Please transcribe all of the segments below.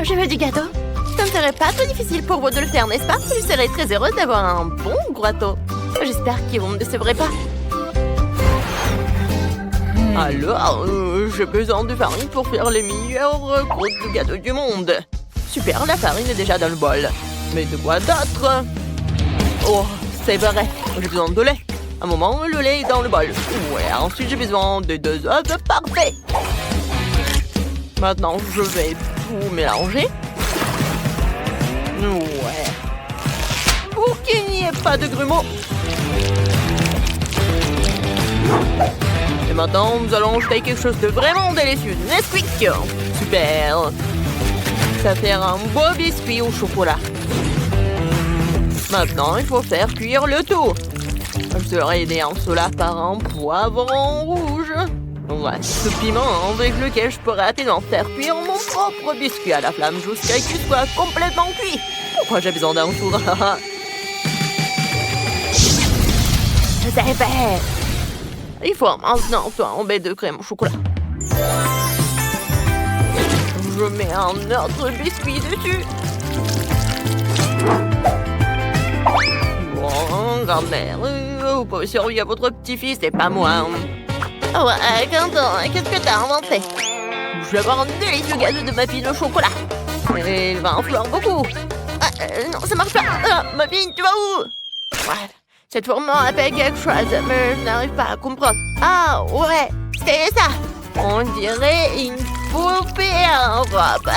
Je veux du gâteau. Ça ne serait pas trop difficile pour vous de le faire, n'est-ce pas? Je serais très heureuse d'avoir un bon gâteau. J'espère que vous ne me décevrez pas. Alors, j'ai besoin de farine pour faire les meilleures croûtes de gâteau du monde. Super, la farine est déjà dans le bol. Mais de quoi d'autre? Oh, c'est vrai, j'ai besoin de lait. Un moment, le lait est dans le bol. Ouais, ensuite j'ai besoin de 2 œufs parfaits. Maintenant, je vais tout mélanger. Ouais. Pour qu'il n'y ait pas de grumeaux. Et maintenant, nous allons ajouter quelque chose de vraiment délicieux. Nesquik. Super. Ça fait un beau biscuit au chocolat. Maintenant, il faut faire cuire le tout. Je serai aidé en cela par un poivron rouge. Ouais, ce piment avec lequel je pourrais atteindre faire cuire mon propre biscuit à la flamme jusqu'à ce qu'il soit complètement cuit. Pourquoi j'ai besoin d'un four? C'est fait. Il faut maintenant tomber de crème au chocolat. Je mets un autre biscuit dessus. Bon, grand-mère, vous pouvez surveiller à votre petit-fils et pas moi. Ouais, Quentin, qu'est-ce que t'as inventé? Je vais avoir un délicieux gâteau de muffins au chocolat. Et il va en falloir beaucoup. Non, ça marche pas. Muffin, tu vas où? Ouais, cette tourment appelle quelque chose, mais je n'arrive pas à comprendre. Ah, ouais, c'est ça. On dirait une poupée en robe.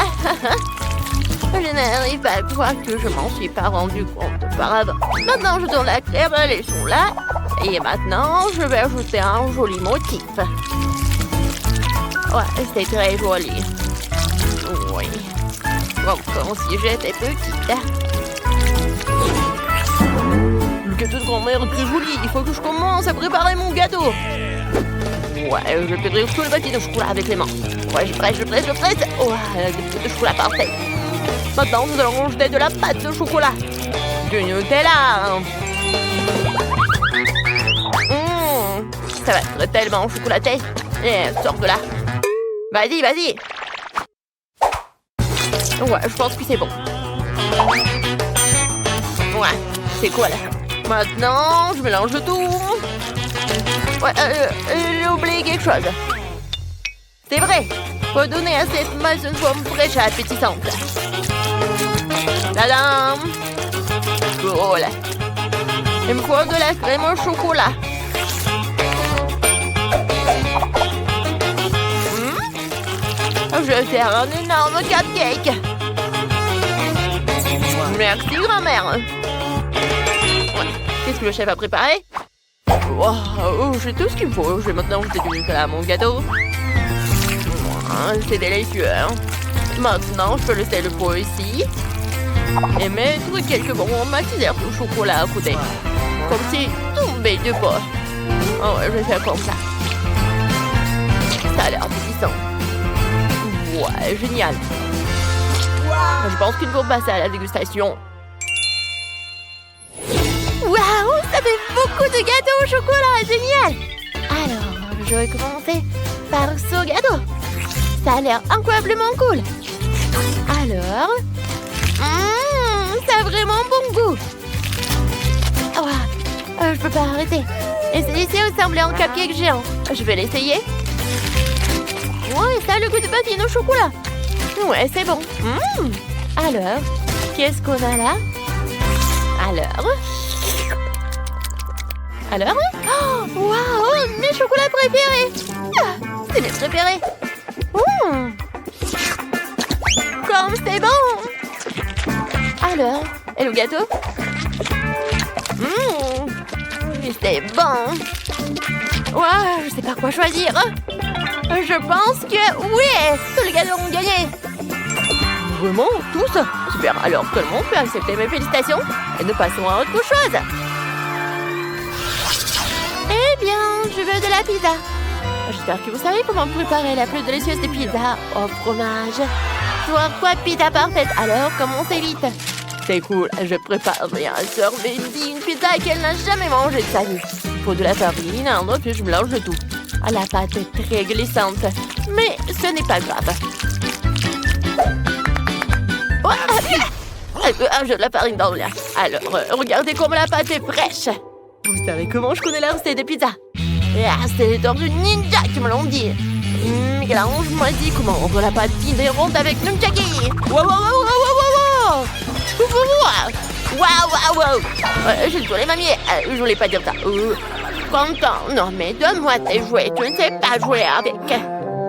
Je n'arrive pas à croire que je m'en suis pas rendu compte auparavant. Maintenant, je tourne la crème, elles sont là. Et maintenant, je vais ajouter un joli motif. Ouais, c'est très joli. Oui. Comme si j'étais petite. Le gâteau de grand-mère est très joli. Il faut que je commence à préparer mon gâteau. Ouais, je vais pétrir tout le bâti de chocolat avec les mains. Ouais, je presse. Oh, le gâteau de chocolat parfait. Maintenant, nous allons ajouter de la pâte de chocolat. Du Nutella. Ça va être tellement chocolaté. Sors de là. Vas-y. Ouais, je pense que c'est bon. Ouais, c'est cool. Maintenant, je mélange tout. Ouais, j'ai oublié quelque chose. C'est vrai. Faut donner à cette masse une forme fraîche et appétissante. Tadam! Cool. Il me faut de la crème au chocolat. Je vais faire un énorme cupcake. Merci, grand-mère. Ouais. Qu'est-ce que le chef a préparé? Wow, j'ai tout ce qu'il me faut. Je vais maintenant ajouter du Nutella à mon gâteau. C'est délicieux. Maintenant, je peux laisser le pot ici. Et mettre quelques bonbons maxillaires de chocolat à côté. Comme si tombé du pot. Oh, je vais faire comme ça. Ça a l'air délicient. Ouais, génial. Je pense qu'il faut passer à la dégustation. Waouh, ça fait beaucoup de gâteaux au chocolat, génial. Alors, je vais commencer par ce gâteau. Ça a l'air incroyablement cool. Alors, ça a vraiment bon goût. Ouais, je peux pas arrêter. Et c'est laissé ressembler en cupcake géant. Je vais l'essayer. Ouais, ça a le goût de muffin au chocolat. Ouais, c'est bon. Alors, qu'est-ce qu'on a là? Alors oh, waouh, mes chocolats préférés. C'est mes préférés. Comme c'est bon. Alors, et le gâteau? C'est bon. Ouais, je sais pas quoi choisir. Je pense que oui, tous les gâteaux ont gagné. Vraiment? Tous? Super, alors tout le monde peut accepter mes félicitations. Et nous passons à autre chose. Eh bien, je veux de la pizza. J'espère que vous savez comment préparer la plus délicieuse des pizzas au fromage. 3 fois pizza parfaite, alors commencez vite. C'est cool, je prépare bien à sœur Wendy une pizza qu'elle n'a jamais mangée de sa vie. Il faut de la farine, un œuf et je mélange le tout. La pâte est très glissante, mais ce n'est pas grave. J'ai de la farine dans le lait. Alors, regardez comme la pâte est fraîche. Vous savez comment je connais la recette des pizzas? C'est les tortues ninja qui me l'ont dit. Michel-Ange m'a dit comment rendre la pâte fine et ronde avec Nunchaki. Wow! Je dois les mamie. Je voulais pas dire ça. Content. Non, mais donne-moi tes jouets. Tu ne sais pas jouer avec.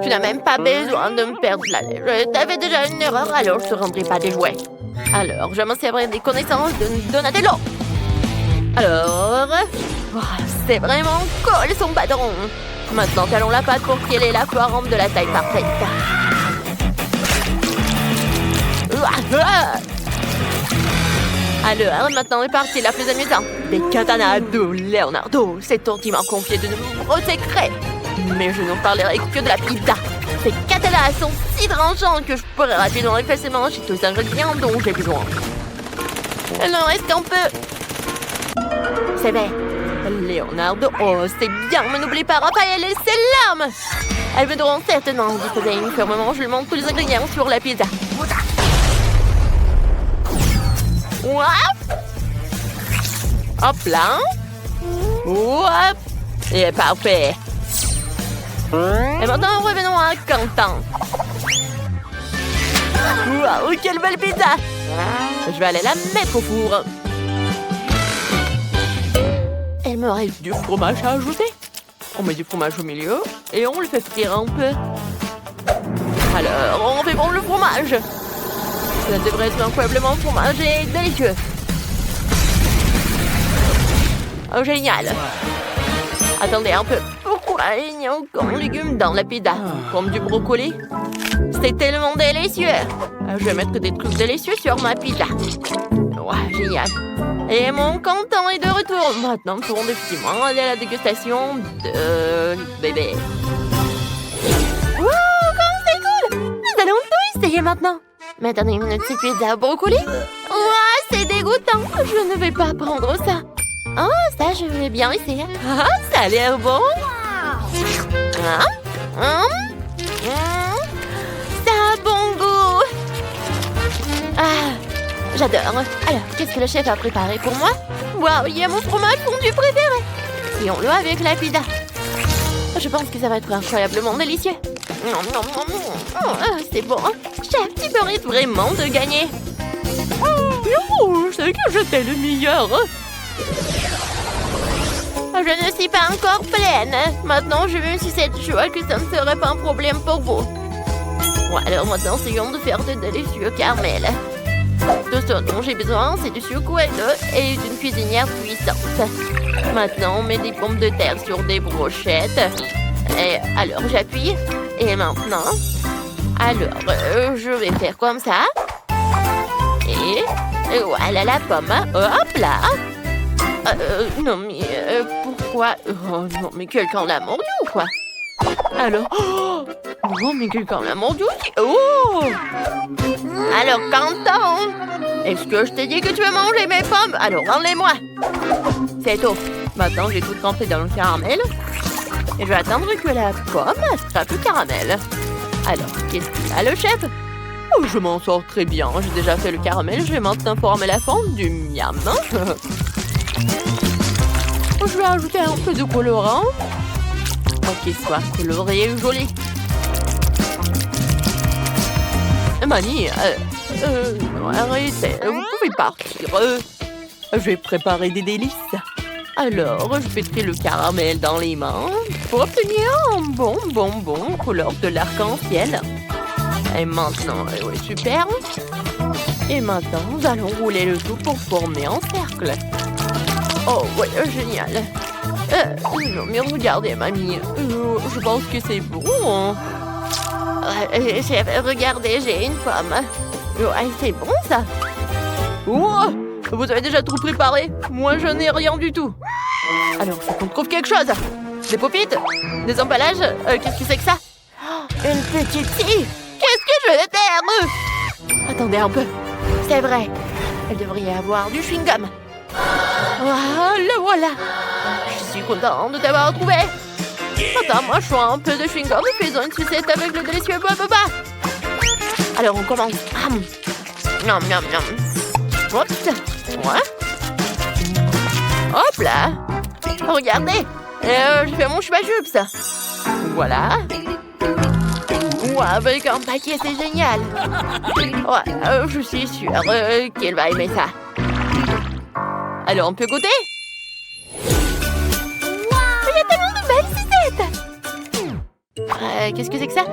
Tu n'as même pas besoin de me perdre la lait. Je t'avais déjà une erreur, alors je ne te rendrai pas des jouets. Alors, je m'en servirai des connaissances de Donatello. Alors, c'est vraiment cool son patron. Maintenant, talons la pâte pour qu'elle ait la forme de la taille parfaite. Alors, maintenant est partie la plus amusante. Des katanas de Leonardo. Cet ordi m'a confié de nombreux secrets. Mais je ne parlerai que de la pizza. Ces katanas sont si tranchants que je pourrais rapidement et facilement acheter tous les ingrédients dont j'ai besoin. Il en reste qu'un peu. C'est vrai. Leonardo, c'est bien, mais n'oublie pas Raphaël et ses larmes. Elles me devront certainement disposer fermement. Je lui montre tous les ingrédients sur la pizza. Hop là. Hop. Et parfait. Et maintenant, revenons à Quentin. Waouh, quelle belle pizza! Je vais aller la mettre au four. Il me reste du fromage à ajouter. On met du fromage au milieu et on le fait frire un peu. Alors, on fait bon le fromage. Ça devrait être incroyablement fromage et délicieux. Oh, génial. Attendez un peu. Pourquoi il n'y a aucun légume dans la pizza? Comme du brocoli? C'est tellement délicieux. Je vais mettre des trucs délicieux sur ma pizza. Ouais, génial. Et mon Quentin est de retour. Maintenant, nous ferons définitivement aller à la dégustation de bébé. Wow, comme c'est cool! Nous allons tout essayer maintenant. Mais attendez une minute, c'est pizza au brocoli? Ouah, c'est dégoûtant. Je ne vais pas prendre ça. Oh, ça, je vais bien essayer. Ah, ça a l'air bon. Ça a bon goût. Ah, j'adore. Alors, qu'est-ce que le chef a préparé pour moi? Waouh, il y a mon fromage fondu préféré. Essayons-le avec la pizza. Je pense que ça va être incroyablement délicieux. Oh, c'est bon. Chef, tu mérites vraiment de gagner. Oh, je sais que j'étais le meilleur. Je ne suis pas encore pleine. Maintenant, je veux une sucette. Je vois que ça ne serait pas un problème pour vous. Bon, alors maintenant, essayons de faire de délicieux caramels. Tout ce dont j'ai besoin, c'est du sucre et d'eau et d'une cuisinière puissante. Maintenant, on met des pommes de terre sur des brochettes. Et alors, j'appuie. Et maintenant, alors, je vais faire comme ça. Et voilà la pomme. Hop là. Non, mais pourquoi? Oh non, mais quelqu'un l'a mordu ou quoi? Alors, oh, mais quelqu'un l'a mordu aussi. Oh! Alors, Quentin, est-ce que je t'ai dit que tu veux manger mes pommes? Alors, enlève-moi. C'est tout. Maintenant, j'ai tout trempé dans le caramel. Et je vais attendre que la pomme attrape le caramel. Alors, qu'est-ce qu'il a, le chef? Oh, je m'en sors très bien. J'ai déjà fait le caramel. Je vais maintenant former la forme du miam. Je vais ajouter un peu de colorant pour qu'il soit coloré et joli. Mamie, arrêtez, vous pouvez partir. Je vais préparer des délices. Alors, je pétris le caramel dans les mains pour obtenir un bon bonbon couleur de l'arc-en-ciel. Et maintenant, oui, super. Et maintenant, nous allons rouler le tout pour former un cercle. Oh, ouais, génial. Non, mais regardez, mamie. Je pense que c'est bon. Chef, regardez, j'ai une pomme. Ouais, c'est bon, ça. Oh, vous avez déjà tout préparé? Moi, je n'ai rien du tout. Alors, faut qu'on trouve quelque chose. Des paupites? Des emballages? Qu'est-ce que c'est que ça? Une petite fille. Qu'est-ce que je vais faire? Attendez un peu. C'est vrai. Elle devrait y avoir du chewing-gum. Le voilà. Je suis contente de t'avoir trouvé. Attends, moi je suis un peu de chewing-gum et faisons une sucette avec le délicieux boba. Alors on commence. Miam, miam, miam. Oups. Ouais. Hop là. Regardez. Je fais mon chupa-chups. Voilà. Ouais, avec un paquet, c'est génial. Ouais, je suis sûre qu'elle va aimer ça. Alors, on peut goûter? Il y a tellement de belles sucettes. Qu'est-ce que c'est que ça?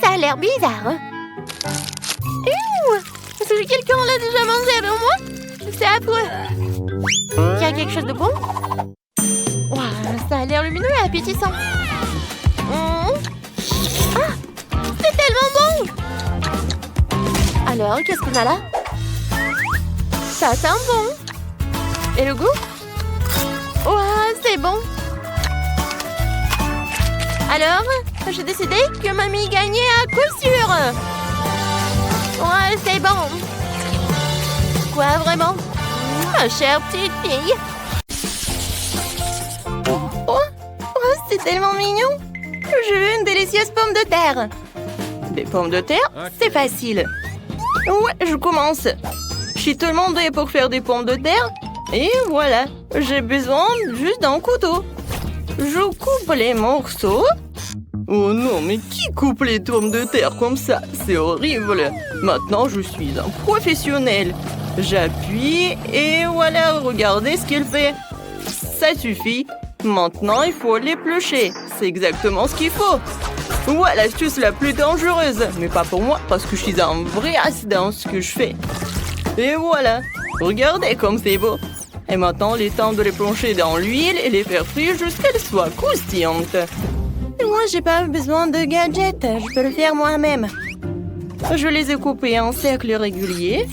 Ça a l'air bizarre. Est-ce que quelqu'un l'a déjà mangé avant moi? C'est affreux. Il y a quelque chose de bon? Ça a l'air lumineux et appétissant. C'est tellement bon! Alors, qu'est-ce qu'on a là? Ça sent bon. Et le goût? C'est bon. Alors, j'ai décidé que mamie gagnait à coup sûr. C'est bon. Quoi, vraiment? Ma chère petite fille. C'est tellement mignon. Je veux une délicieuse pomme de terre. Des pommes de terre? C'est facile. Ouais, je commence. Chez tout le monde est pour faire des pommes de terre. Et voilà, j'ai besoin juste d'un couteau. Je coupe les morceaux. Oh non, mais qui coupe les pommes de terre comme ça? C'est horrible. Maintenant, je suis un professionnel. J'appuie et voilà, regardez ce qu'il fait. Ça suffit. Maintenant, il faut l'éplucher. C'est exactement ce qu'il faut. Ouais, l'astuce la plus dangereuse. Mais pas pour moi, parce que je suis un vrai as dans ce que je fais. Et voilà. Regardez comme c'est beau. Et maintenant, il est temps de les plonger dans l'huile et les faire frire jusqu'à ce qu'elles soient croustillantes. Moi, j'ai pas besoin de gadgets. Je peux le faire moi-même. Je les ai coupés en cercles réguliers.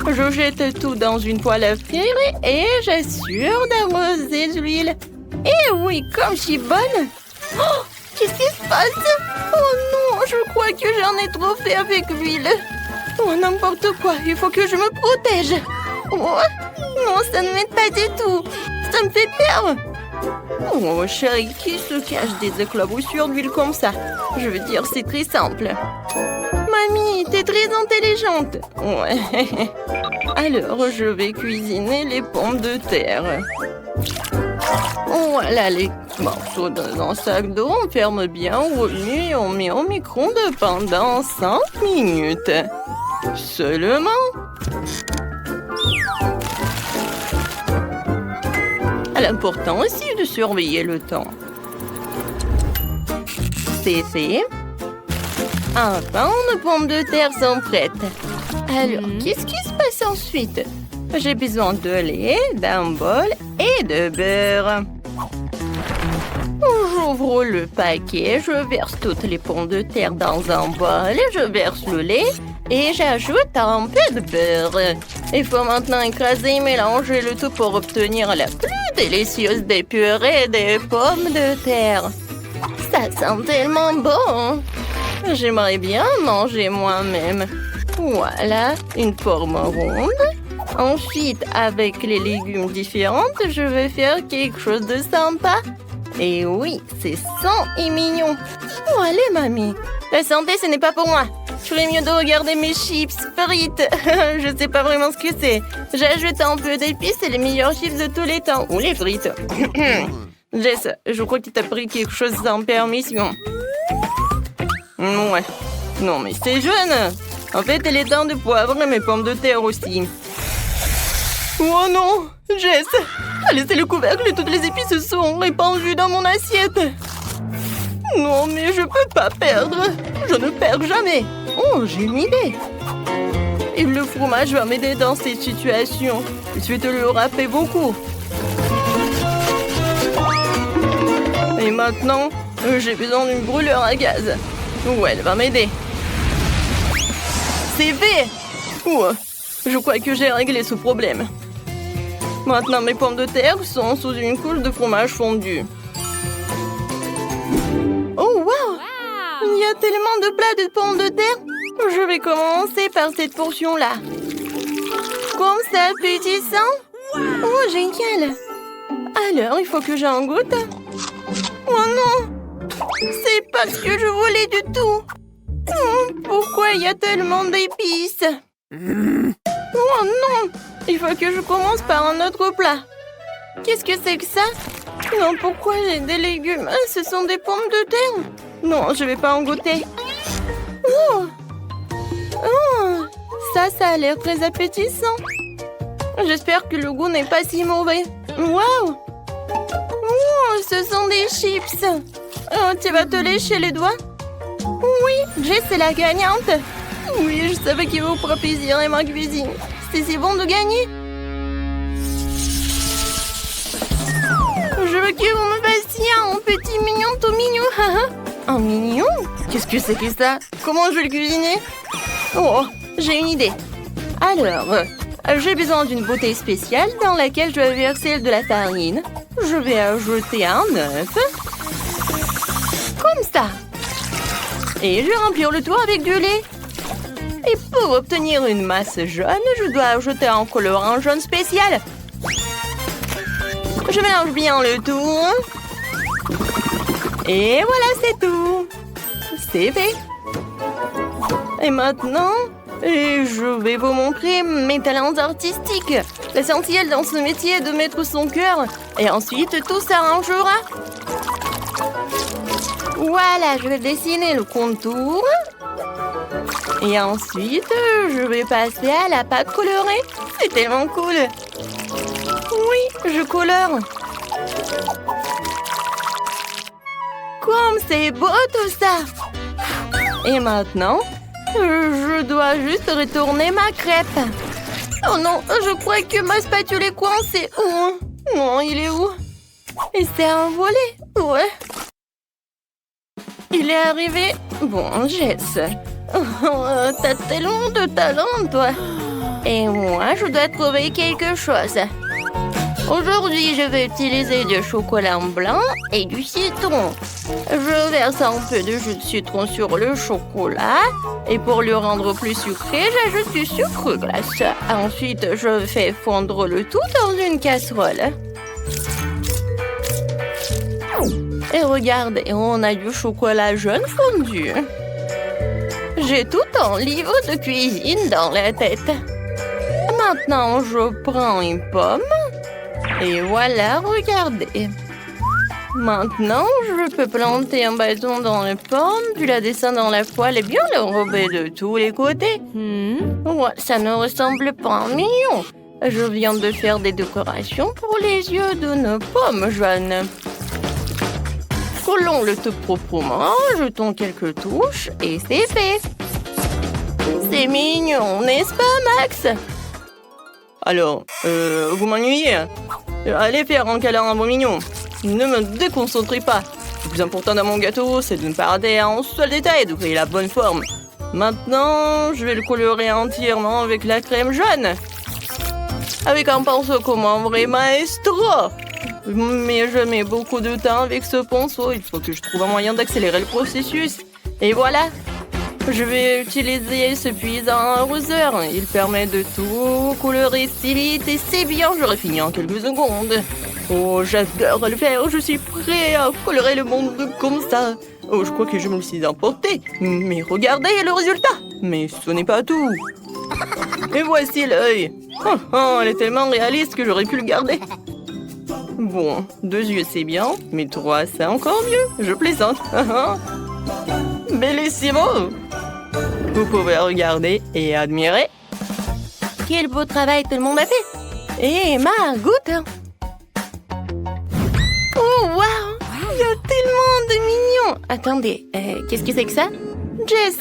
Je jette tout dans une poêle à frire et j'assure d'arroser de l'huile. Et oui, comme je suis bonne. Oh, qu'est-ce qui se passe? Oh non, je crois que j'en ai trop fait avec l'huile. Oh, n'importe quoi, il faut que je me protège. Oh, non, ça ne m'aide pas du tout. Ça me fait peur. Oh, chérie, qui se cache des éclaboussures d'huile comme ça? Je veux dire, c'est très simple. Mamie, t'es très intelligente. Ouais. Alors, je vais cuisiner les pommes de terre. Voilà les morceaux dans un sac d'eau. On ferme bien au et on met au micro-ondes pendant 5 minutes. Seulement. L'important aussi est de surveiller le temps. C'est fait. Enfin, nos pommes de terre sont prêtes. Alors, qu'est-ce qui se passe ensuite? J'ai besoin de lait, d'un bol et de beurre. J'ouvre le paquet, je verse toutes les pommes de terre dans un bol, je verse le lait et j'ajoute un peu de beurre. Il faut maintenant écraser et mélanger le tout pour obtenir la plus délicieuse des purées des pommes de terre. Ça sent tellement bon! J'aimerais bien manger moi-même. Voilà, une forme ronde. Ensuite, avec les légumes différents, je vais faire quelque chose de sympa. Et oui, c'est sain et mignon. Oh, allez, mamie. La santé, ce n'est pas pour moi. Je ferais mieux de regarder mes chips frites. Je sais pas vraiment ce que c'est. J'ajoute un peu d'épices, c'est les meilleurs chips de tous les temps. Ou les frites. Jess, je crois que tu as pris quelque chose sans permission. Ouais. Non, mais c'est jeune. En fait, il est temps de poivrer mes pommes de terre aussi. Oh non, Jess a laissé le couvercle et toutes les épices se sont répandues dans mon assiette. Non, mais je peux pas perdre. Je ne perds jamais. Oh, j'ai une idée. Et le fromage va m'aider dans cette situation. Je vais te le râper beaucoup. Et maintenant, j'ai besoin d'une brûleur à gaz. Ouais, elle va m'aider. C'est fait. Ouais, je crois que j'ai réglé ce problème. Maintenant, mes pommes de terre sont sous une couche de fromage fondu. Oh, wow! Il y a tellement de plats de pommes de terre. Je vais commencer par cette portion-là. Comme ça, appétissant. Oh, génial! Alors, il faut que j'en goûte. Oh non! C'est pas ce que je voulais du tout. Pourquoi il y a tellement d'épices? Oh non! il faut que je commence par un autre plat. Qu'est-ce que c'est que ça? Non, pourquoi j'ai des légumes? Ce sont des pommes de terre. Non, je vais pas en goûter. Oh, oh, ça a l'air très appétissant. J'espère que le goût n'est pas si mauvais. Waouh! Oh, ce sont des chips. Oh, tu vas te lécher les doigts? Oui, Jess est la gagnante. Oui, je savais qu'il vous fera plaisir et ma cuisine. C'est si bon de gagner. Je veux que vous me fassiez un petit mignon tout mignon. Un mignon? Qu'est-ce que c'est que ça? Comment je vais le cuisiner? Oh, j'ai une idée. Alors, j'ai besoin d'une bouteille spéciale dans laquelle je vais verser de la farine. Je vais ajouter un œuf. Comme ça. Et je vais remplir le tout avec du lait. Et pour obtenir une masse jaune, je dois ajouter un colorant jaune spécial. Je mélange bien le tout. Et voilà, c'est tout. C'est fait. Et maintenant, je vais vous montrer mes talents artistiques. L'essentiel dans ce métier est de mettre son cœur. Et ensuite, tout s'arrangera. Voilà, je vais dessiner le contour. Et ensuite, je vais passer à la pâte colorée. C'est tellement cool. Oui, je colore. Comme c'est beau tout ça. Et maintenant, je dois juste retourner ma crêpe. Oh non, je crois que ma spatule est coincée. Oh, non, il est où? Il s'est envolé. Ouais. Il est arrivé. Bon, Jess. Oh, t'as tellement de talent, toi. Et moi, je dois trouver quelque chose. Aujourd'hui, je vais utiliser du chocolat blanc et du citron. Je verse un peu de jus de citron sur le chocolat. Et pour le rendre plus sucré, j'ajoute du sucre glace. Ensuite, je fais fondre le tout dans une casserole. Et regardez, on a du chocolat jaune fondu. J'ai tout un livre de cuisine dans la tête. Maintenant, je prends une pomme. Et voilà, regardez. Maintenant, je peux planter un bâton dans la pomme, puis la descendre dans la poêle et bien l'enrober de tous les côtés. Ouais, ça ne ressemble pas à un mignon. Je viens de faire des décorations pour les yeux d'une pomme jaune. Collons le tout proprement, jetons quelques touches et c'est fait. C'est mignon, n'est-ce pas, Max? Alors, vous m'ennuyez? Allez faire un câlin à mon mignon. Ne me déconcentrez pas. Le plus important dans mon gâteau, c'est de ne pas rater un seul détail et de créer la bonne forme. Maintenant, je vais le colorer entièrement avec la crème jaune. Avec un pinceau comme un vrai maestro. Mais je mets beaucoup de temps avec ce pinceau. Il faut que je trouve un moyen d'accélérer le processus. Et voilà. Je vais utiliser ce puissant arroseur. Il permet de tout colorer si vite et c'est bien. J'aurai fini en quelques secondes. Oh, j'adore le faire. Je suis prêt à colorer le monde comme ça. Oh, je crois que je me le suis emporté. Mais regardez le résultat. Mais ce n'est pas tout. Et voici l'œil. Oh, elle est tellement réaliste que j'aurais pu le garder. Bon, 2 yeux c'est bien, mais 3 c'est encore mieux. Je plaisante. Bellissimo. Vous pouvez regarder et admirer. Quel beau travail tout le monde a fait. Et ma goûte. Oh, waouh. Il y a tellement de mignons. Attendez, qu'est-ce que c'est que ça? Jess,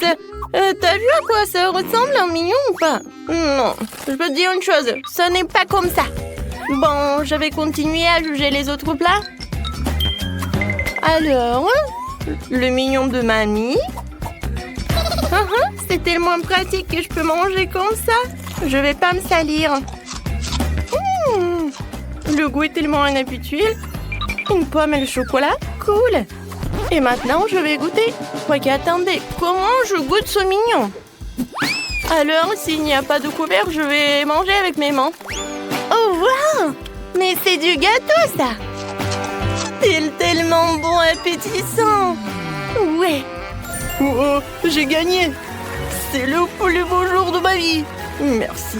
t'as vu à quoi ça ressemble un mignon ou pas? Non, je peux te dire une chose, ce n'est pas comme ça. Bon, je vais continuer à juger les autres plats. Alors, le mignon de mamie. C'est tellement pratique que je peux manger comme ça. Je vais pas me salir. Le goût est tellement inhabituel. Une pomme et le chocolat, cool. Et maintenant, je vais goûter. Quoique, attendez, comment je goûte ce mignon? Alors, s'il n'y a pas de couvert, je vais manger avec mes mains. Oh, wow! Mais c'est du gâteau, ça! C'est tellement bon, appétissant! Ouais! Oh, j'ai gagné! C'est le plus beau jour de ma vie! Merci!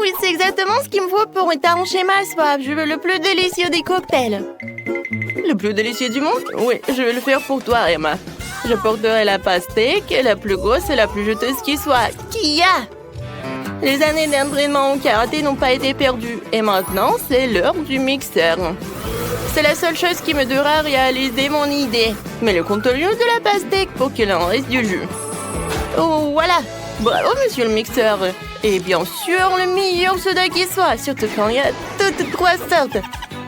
Oui, c'est exactement ce qu'il me faut pour étancher ma soif. Je veux le plus délicieux des cocktails. Le plus délicieux du monde? Oui, je vais le faire pour toi, Emma. J'apporterai la pastèque, la plus grosse et la plus juteuse qui soit. Qui a? Les années d'entraînement au karaté n'ont pas été perdues. Et maintenant, c'est l'heure du mixeur. C'est la seule chose qui me devra réaliser mon idée. Mets le contenu de la pastèque pour qu'il en reste du jus. Oh, voilà. Bravo, monsieur le mixeur. Et bien sûr, le meilleur soda qui soit, surtout quand il y a toutes trois sortes.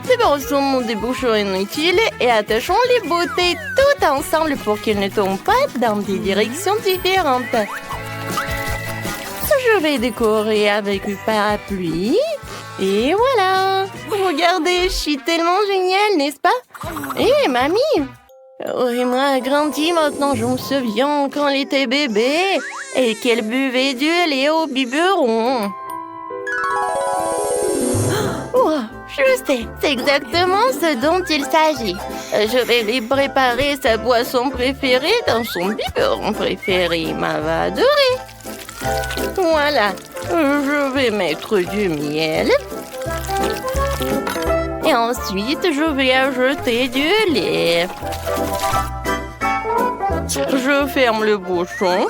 Débarrassons des bouchons inutiles et attachons les bouteilles toutes ensemble pour qu'elles ne tombent pas dans des directions différentes. Je vais décorer avec le parapluie. Et voilà. Regardez, je suis tellement géniale, n'est-ce pas? Hé, mamie! Emma a grandi maintenant, je me souviens quand elle était bébé et qu'elle buvait du lait au biberon. Oh, je sais, c'est exactement ce dont il s'agit. Je vais lui préparer sa boisson préférée dans son biberon préféré. Ma va adorer. Voilà, je vais mettre du miel. Et ensuite, je vais ajouter du lait. Je ferme le bouchon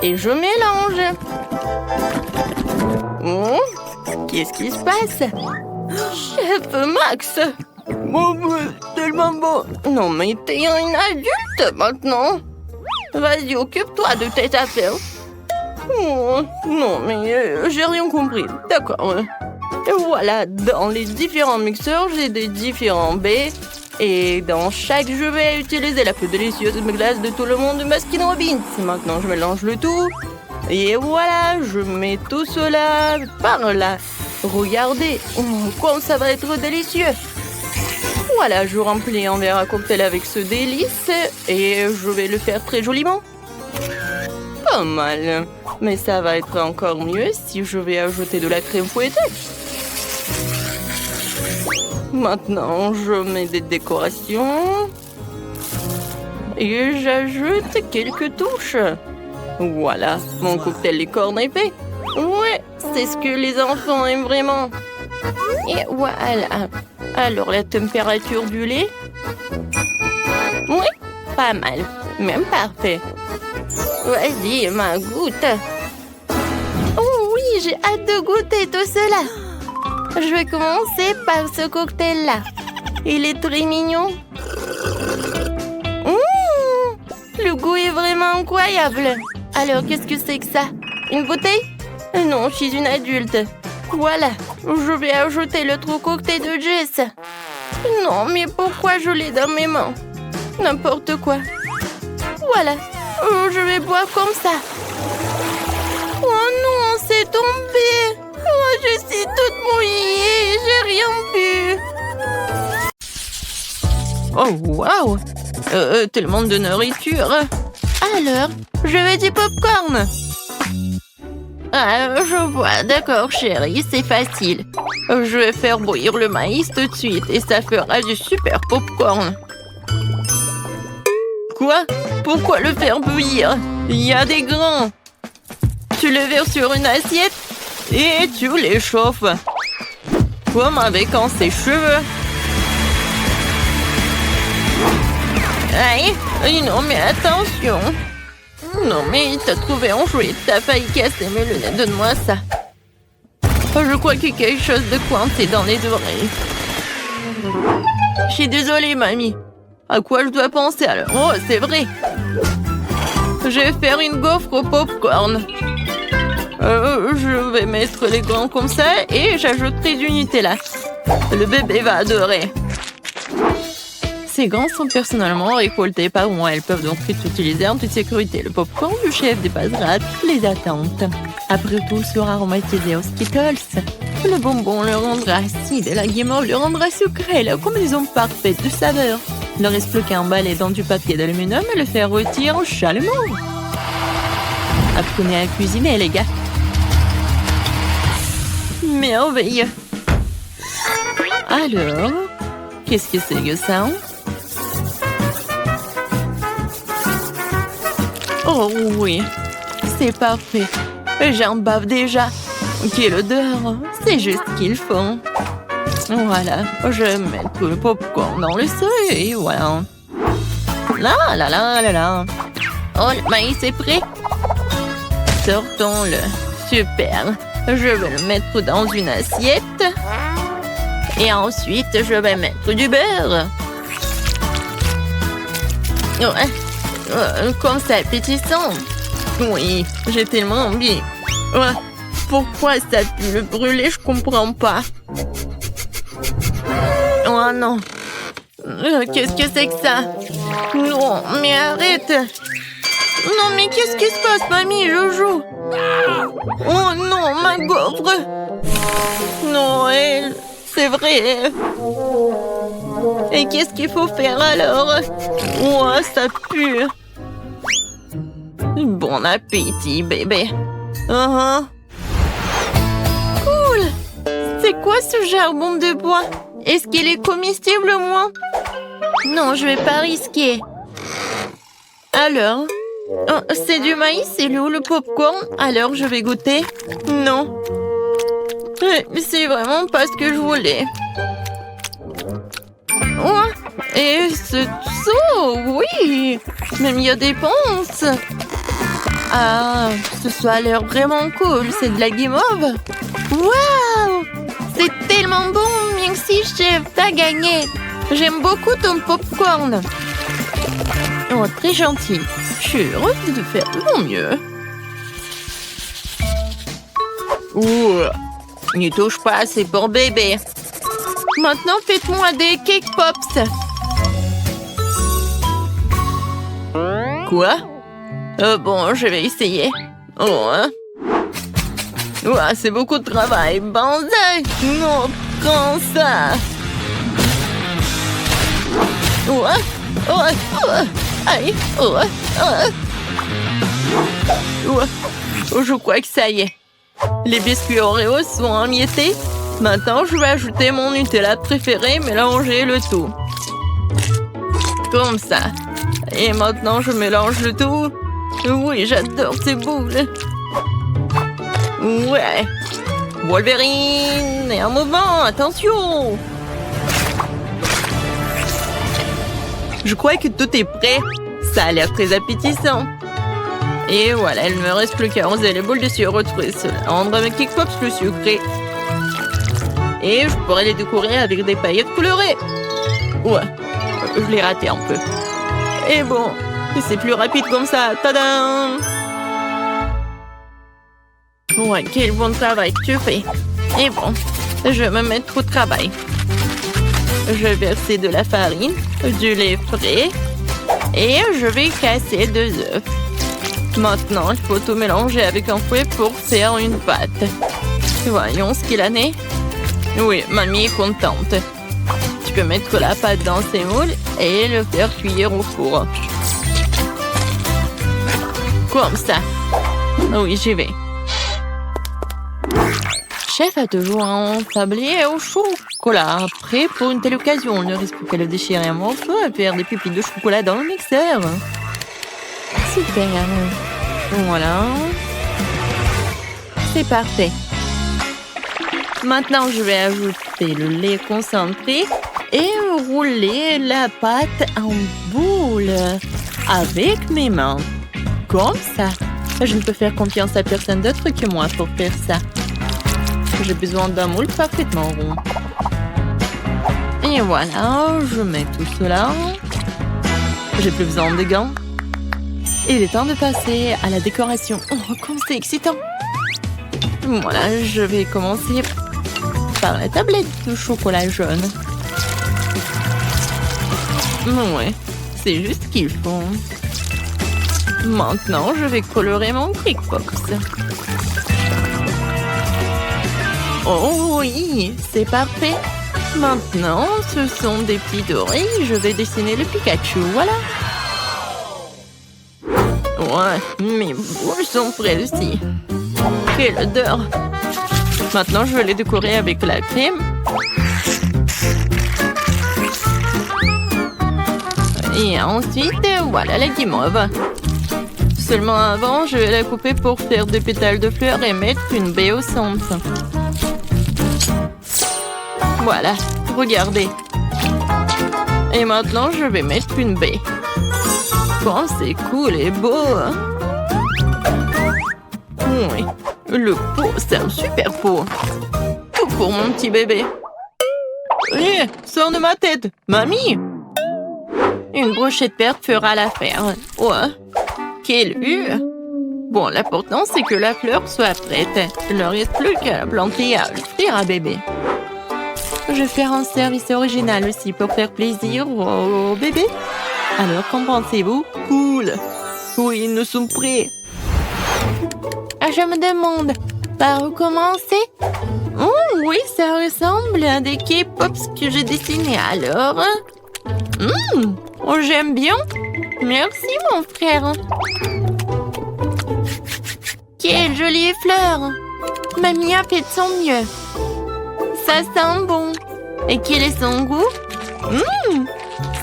et je mélange. Qu'est-ce qui se passe? Chef Max! Bon, tellement bon! Non, mais t'es un adulte maintenant! Vas-y, occupe-toi de tes affaires. Oh, non, mais j'ai rien compris. D'accord. Voilà, dans les différents mixeurs, j'ai des différents baies. Et dans chaque, je vais utiliser la plus délicieuse glace de tout le monde, Baskin Robbins. Maintenant, je mélange le tout. Et voilà, je mets tout cela par là. Regardez, comme ça va être délicieux. Voilà, je remplis un verre à cocktail avec ce délice. Et je vais le faire très joliment. Pas mal. Mais ça va être encore mieux si je vais ajouter de la crème fouettée. Maintenant, je mets des décorations. Et j'ajoute quelques touches. Voilà, mon cocktail licorne est fait. Ouais, c'est ce que les enfants aiment vraiment. Et voilà. Alors, la température du lait? Oui, pas mal. Même parfait. Vas-y, ma goûte. Oh oui, j'ai hâte de goûter tout cela. Je vais commencer par ce cocktail-là. Il est très mignon. Le goût est vraiment incroyable. Alors, qu'est-ce que c'est que ça? Une bouteille? Non, je suis une adulte. Voilà, je vais ajouter l'autre cocktail de Jess. Non, mais pourquoi je l'ai dans mes mains? N'importe quoi. Voilà, je vais boire comme ça. Oh non, c'est tombé. Oh, je suis toute mouillée, j'ai rien bu. Oh, waouh! Tellement de nourriture. Alors, je veux du popcorn. Ah, je vois. D'accord, chérie, c'est facile. Je vais faire bouillir le maïs tout de suite et ça fera du super popcorn. Quoi? Pourquoi le faire bouillir? Il y a des grains. Tu le verses sur une assiette et tu les chauffes. Comme avec un sèche-cheveux. Aïe, non mais attention. Non mais t'as trouvé un jouet, t'as failli casser mes lunettes, donne-moi ça. Je crois qu'il y a quelque chose de coincé dans les oreilles. Je suis désolée, mamie. À quoi je dois penser alors? Oh, c'est vrai. Je vais faire une gaufre au popcorn. Je vais mettre les grains comme ça et j'ajouterai du Nutella. Le bébé va adorer. Ces grains sont personnellement récoltés par moi. Elles peuvent donc être utilisées en toute sécurité. Le popcorn du chef dépassera toutes les attentes. Après tout, il sera aromatisé aux Skittles. Le bonbon le rendra acide et la guimauve le rendra sucré. La combinaison parfaite de saveurs. Il ne reste plus qu'à emballer dans du papier d'aluminium et le faire rôtir chalumeau. Apprenez à cuisiner, les gars. Merveilleux. Alors, qu'est-ce que c'est que ça? Oh oui, c'est parfait. J'en bave déjà. Quelle odeur! C'est juste ce qu'il faut. Voilà, je vais mettre le popcorn dans le seuil et voilà. Là, là, là, là, là. Oh, le maïs est prêt. Sortons-le. Super. Je vais le mettre dans une assiette. Et ensuite, je vais mettre du beurre. Comme c'est appétissant. Oui, j'ai tellement envie. Pourquoi ça pue le brûler, je comprends pas. Oh non. Qu'est-ce que c'est que ça? Non, mais arrête. Non, mais qu'est-ce qui se passe, mamie, Jojo? Oh non, ma gaufre. Noël, c'est vrai. Et qu'est-ce qu'il faut faire alors? Oh, ça pue. Bon appétit, bébé. Cool. C'est quoi ce charbon de bois? Est-ce qu'il est comestible, moi? Non, je vais pas risquer. Alors? C'est du maïs, c'est où le popcorn? Alors, je vais goûter. Non. C'est vraiment pas ce que je voulais. Et ce saut, oui. Même il y a des ponces. Ah, ce a l'air vraiment cool. C'est de la guimauve. Waouh! C'est tellement bon. Merci, chef. T'as gagné. J'aime beaucoup ton popcorn. Oh, très gentil. Je suis heureuse de faire de mon mieux. N'y touche pas, c'est pour bébé. Maintenant, faites-moi des cake pops. Quoi? Bon, je vais essayer. C'est beaucoup de travail. Banzai! Non, prends ça. Aïe. Je crois que ça y est. Les biscuits Oreo sont émiettés. Maintenant, je vais ajouter mon Nutella préféré, mélanger le tout. Comme ça. Et maintenant, je mélange le tout. Oui, j'adore ces boules. Ouais. Wolverine! Et un mouvement, attention! Je crois que tout est prêt. Ça a l'air très appétissant. Et voilà, il ne me reste plus qu'à arroser les boules de sirop trouvé cela. Rendre mes cake pops plus sucrés. Et je pourrais les décorer avec des paillettes colorées. Je l'ai raté un peu. Et bon, c'est plus rapide comme ça. Tadam! Quel bon travail que tu fais. Et bon, je vais me mettre au travail. Je vais verser de la farine, du lait frais et je vais casser 2 œufs. Maintenant, il faut tout mélanger avec un fouet pour faire une pâte. Voyons ce qu'il en est. Oui, mamie est contente. Tu peux mettre la pâte dans ces moules et le faire cuire au four. Comme ça. Oui, j'y vais. Chef a toujours un tablier au chocolat. Prêt pour une telle occasion. On ne risque qu'à le déchirer un morceau et faire des pépites de chocolat dans le mixeur. Super. Voilà. C'est parfait. Maintenant, je vais ajouter le lait concentré et rouler la pâte en boule avec mes mains. Comme ça. Je ne peux faire confiance à personne d'autre que moi pour faire ça. J'ai besoin d'un moule parfaitement rond. Et voilà, je mets tout cela. J'ai plus besoin de gants. Il est temps de passer à la décoration. Comme c'est excitant! Voilà, je vais commencer par la tablette de chocolat jaune. Ouais, c'est juste ce qu'il faut. Maintenant, je vais colorer mon cake pops. Oh oui, c'est parfait. Maintenant, ce sont des petites oreilles. Je vais dessiner le Pikachu, voilà. Ouais, mes boules sont prêtes aussi. Quelle odeur! Maintenant, je vais les décorer avec la crème. Et ensuite, voilà la guimauve. Seulement avant, je vais la couper pour faire des pétales de fleurs et mettre une baie au centre. Voilà, regardez. Et maintenant, je vais mettre une baie. Oh, c'est cool et beau. Oui, le pot, c'est un super pot. Tout pour mon petit bébé. Hé, sors de ma tête, mamie! Une brochette verte fera l'affaire. Ouais, quelle vue! Bon, l'important, c'est que la fleur soit prête. Il ne reste plus qu'à la planter et à l'offrir à bébé. Je vais faire un service original aussi pour faire plaisir au bébé. Alors, qu'en pensez-vous? Cool! Oui, nous sommes prêts. Je me demande, par où commencer? Oh, oui, ça ressemble à des K-Pops que j'ai dessinés alors. Oh, j'aime bien. Merci, mon frère. Quelle jolie fleur! Mamie a fait de son mieux. Ça sent bon. Et quel est son goût?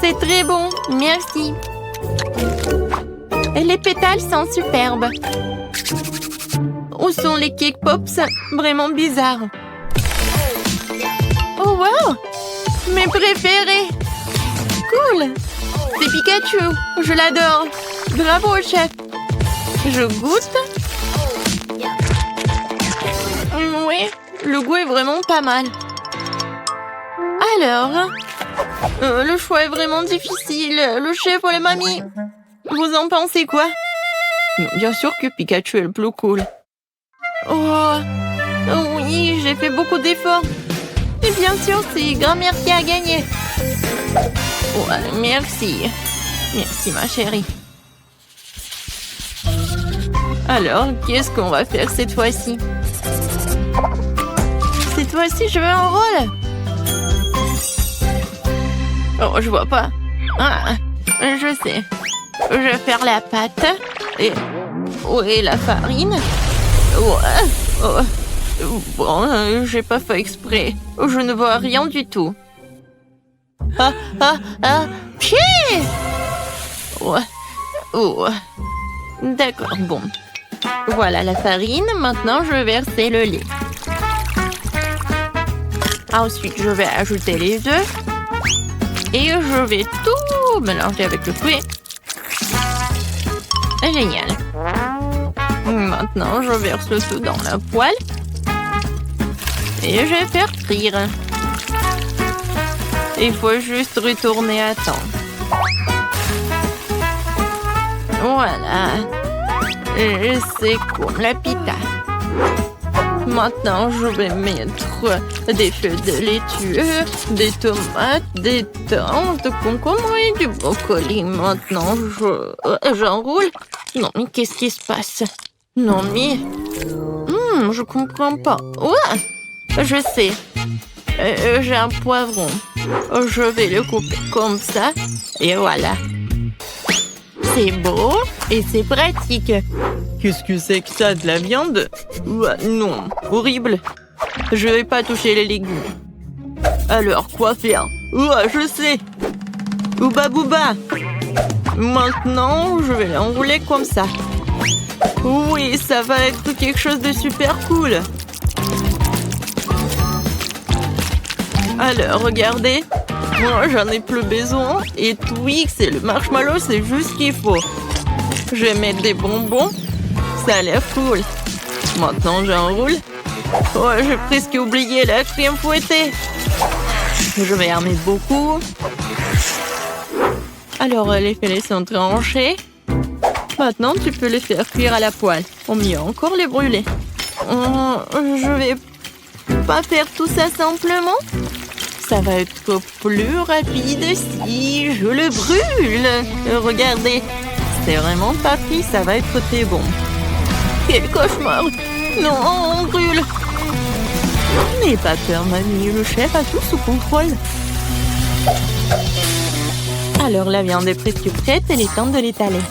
C'est très bon, merci. Et les pétales sont superbes. Où sont les cake pops? Vraiment bizarres. Oh wow! Mes préférés! Cool! C'est Pikachu, je l'adore. Bravo, chef. Je goûte. Oui, le goût est vraiment pas mal. Alors, le choix est vraiment difficile. Le chef ou la mamie? Vous en pensez quoi? Bien sûr que Pikachu est le plus cool. Oh, oui, j'ai fait beaucoup d'efforts. Et bien sûr, c'est grand-mère qui a gagné. Ouais, merci. Merci, ma chérie. Alors, qu'est-ce qu'on va faire cette fois-ci? Cette fois-ci, je veux un rôle. Oh, je vois pas. Ah, je sais. Je vais faire la pâte. Et où est la farine? Ouais. Oh. Bon, j'ai pas fait exprès. Je ne vois rien du tout. Pied! Ouais. Oh. D'accord, bon. Voilà la farine. Maintenant, je vais verser le lait. Ensuite, je vais ajouter les œufs. Et je vais tout mélanger avec le fruit. Génial. Maintenant, je verse le tout dans la poêle. Et je vais faire frire. Il faut juste retourner à temps. Voilà. C'est comme la pita. Maintenant, je vais mettre des feuilles de laitue, des tomates, des tanges, de concombre et du brocoli. Maintenant, j'enroule. Non, mais qu'est-ce qui se passe? Non, mais... je comprends pas. Ouais, je sais. J'ai un poivron. Je vais le couper comme ça. Et voilà. C'est beau et c'est pratique. Qu'est-ce que c'est que ça, de la viande? Ouais, non, horrible. Je vais pas toucher les légumes. Alors, quoi faire? Ouais, je sais. Ouba bouba. Maintenant, je vais l'enrouler comme ça. Oui, ça va être quelque chose de super cool. Alors, regardez. Moi, j'en ai plus besoin. Et Twix et le marshmallow, c'est juste ce qu'il faut. Je vais mettre des bonbons. Ça a l'air cool. Maintenant, j'enroule. Oh, j'ai presque oublié la crème fouettée. Je vais en mettre beaucoup. Alors, les filets sont tranchés. Maintenant, tu peux les faire cuire à la poêle. Ou mieux encore, les brûler. Je vais pas faire tout ça simplement. Ça va être plus rapide si je le brûle. Regardez, c'est vraiment pas pris, ça va être très bon. Quel cauchemar! Non, on brûle! N'aie pas peur, mamie, le chef a tout sous contrôle. Alors, la viande est presque prête, il est temps de l'étaler.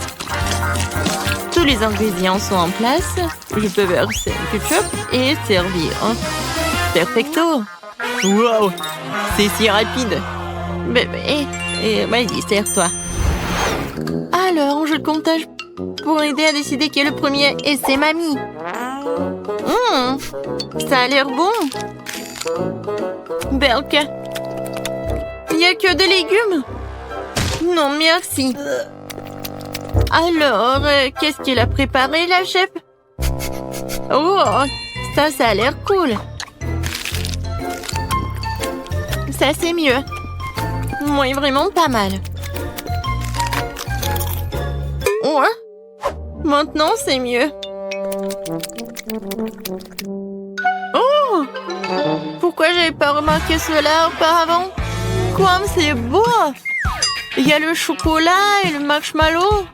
Tous les ingrédients sont en place. Je peux verser le ketchup et servir. Perfecto! Wow! C'est si rapide! Bébé, vas-y, sers-toi. Alors, je comptage pour aider à décider qui est le premier. Et c'est mamie. Ça a l'air bon. Berk. Il n'y a que des légumes. Non, merci. Alors, qu'est-ce qu'il a préparé, la chef? Oh, ça a l'air cool. Ça, c'est mieux. Moi, vraiment pas mal. Ouais. Maintenant, c'est mieux. Oh! Pourquoi j'avais pas remarqué cela auparavant? Comme c'est beau! Il y a le chocolat et le marshmallow.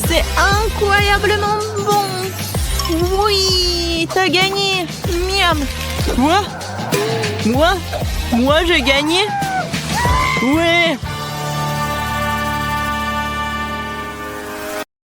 C'est incroyablement bon! Oui! T'as gagné! Miam! Quoi? Moi j'ai gagné? Ouais!